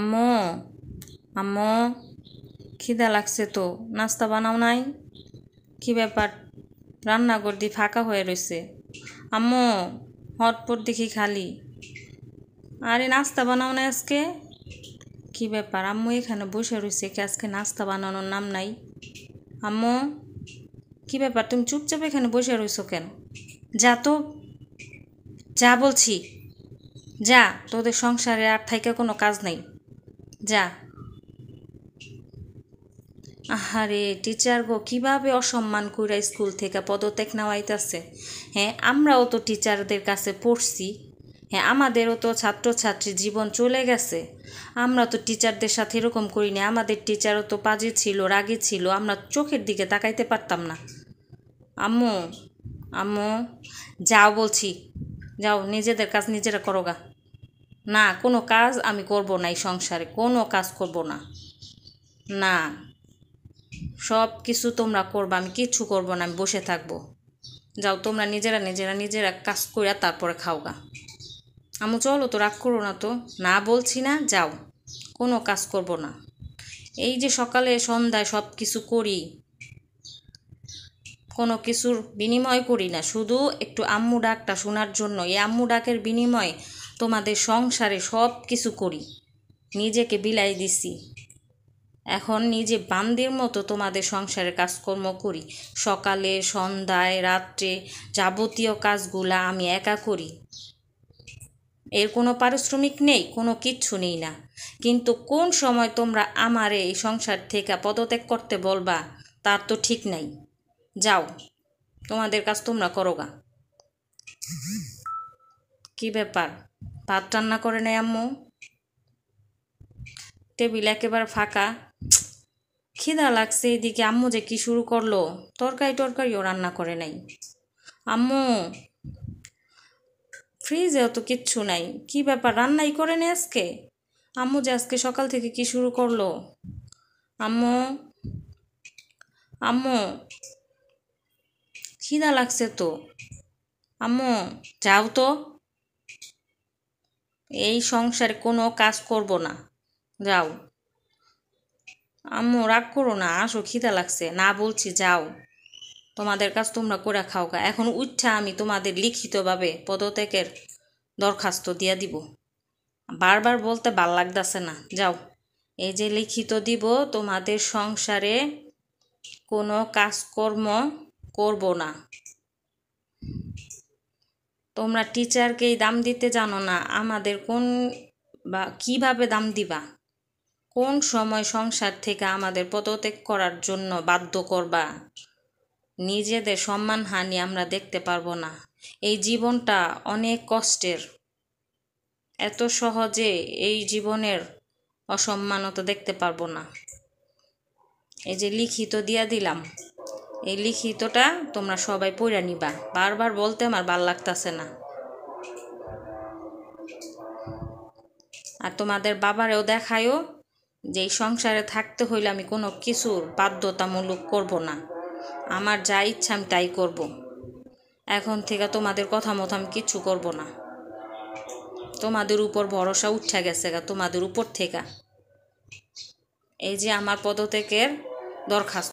আম্মু, আম্মু, খিদা লাগছে তো, নাস্তা বানাও নাই? কি ব্যাপার, রান্নাঘর দিয়ে ফাঁকা হয়ে রয়েছে? আম্মু, হটপট দেখি খালি। আরে নাস্তা বানাও না আজকে? কি ব্যাপার, আম্মু এখানে বসে রয়েছে, কি আজকে নাস্তা বানানোর নাম নাই? আম্মু, কি ব্যাপার, তুমি চুপচাপ এখানে বসে রয়েছো কেন? যা তো, যা বলছি, যা। তোদের সংসারে আর থাইকা কোনো কাজ নাই, যা। আহারে টিচার গো, কিভাবে অসম্মান কইরা স্কুল থেকে পদত্যাগ নেওয়াইতেছে। হ্যাঁ, আমরাও তো টিচারদের কাছে পড়ছি। হ্যাঁ, আমাদেরও তো ছাত্রছাত্রী জীবন চলে গেছে। আমরা তো টিচারদের সাথে এরকম করিনি। আমাদের টিচারও তো পাজি ছিল, রাগী ছিল, আমরা চোখের দিকে তাকাইতে পারতাম না। আম্মু, আম্মু, যাও বলছি, যাও, নিজেদের কাজ নিজেরা করো গা। না, কোনো কাজ আমি করব না, এই সংসারে কোনো কাজ করব না। না, সব কিছু তোমরা করবা, আমি কিচ্ছু করব না, আমি বসে থাকবো। যাও, তোমরা নিজেরা নিজেরা নিজেরা কাজ কইরা তারপরে খাও গা। আম্মু চলো তো, রাগ করো না তো। না বলছি না, যাও, কোনো কাজ করব না। এই যে সকালে সন্ধ্যায় সব কিছু করি, কোনো কিছুর বিনিময় করি না, শুধু একটু আম্মু ডাকটা শোনার জন্য। এই আম্মু ডাকের বিনিময়ে তোমাদের সংসারে সব কিছু করি, নিজেকে বিলাই দিছি। এখন নিজে বান্দির মতো তোমাদের সংসারের কাজকর্ম করি। সকালে সন্ধ্যায় রাত্রে যাবতীয় কাজগুলা আমি একা করি। এর কোনো পারিশ্রমিক নেই, কোনো কিচ্ছু নেই না। কিন্তু কোন সময় তোমরা আমারে এই সংসার থেকে পদত্যাগ করতে বলবা, তার তো ঠিক নাই। যাও, তোমাদের কাজ তোমরা করো গা। কি ব্যাপার, ভাত রান্না করে নাই আম্মু? টেবিল একেবারে ফাঁকা। খিদা লাগছে, এদিকে আম্মু যে কি শুরু করলো, তরকারি টরকারিও রান্না করে নাই। আম্মু, ফ্রিজেও তো কিচ্ছু নাই, কি ব্যাপার, রান্নাই করে নি আজকে? আম্মু যে আজকে সকাল থেকে কি শুরু করলো? আম্মু, আম্মু, খিদা লাগছে তো। আম্মু, যাও তো। এই সংসারে কোনো কাজ করব না, যাও। আম্মু রাগ করো না, আসো, খিদা লাগছে, না বলছি, যাও। তোমাদের কাজ তোমরা করে খাও গা। এখন উঠা আমি তোমাদের লিখিতভাবে পদত্যাগের দরখাস্ত দিয়া দিব। বারবার বলতে ভাল লাগতেছে না, যাও। এই যে লিখিত দিব, তোমাদের সংসারে কোনো কাজকর্ম করব না। তোমরা টিচারকেই দাম দিতে জানো না, আমাদের কোন বা কিভাবে দাম দিবা? কোন সময় সংসার থেকে আমাদের পদত্যাগ করার জন্য বাধ্য করবা? নিজেদের সম্মানহানি আমরা দেখতে পারবো না। এই জীবনটা অনেক কষ্টের, এত সহজে এই জীবনের অসম্মানতা দেখতে পারবো না। এই যে লিখিত দিয়া দিলাম, এই লিখিতটা তোমরা সবাই পড়ে নিবা। বারবার বলতে আমার ভাল লাগতেছে না। আর তোমাদের বাবারেও দেখায়ও যে এই সংসারে থাকতে হইলে আমি কোনো কিছুর বাধ্যতামূলক করব না, আমার যা ইচ্ছা আমি তাই করব। এখন থেকে তোমাদের কথা মতো আমি কিচ্ছু করব না। তোমাদের উপর ভরসা উঠে গেছে গা, তোমাদের উপর থেকে। এই যে আমার পদত্যাগের দরখাস্ত।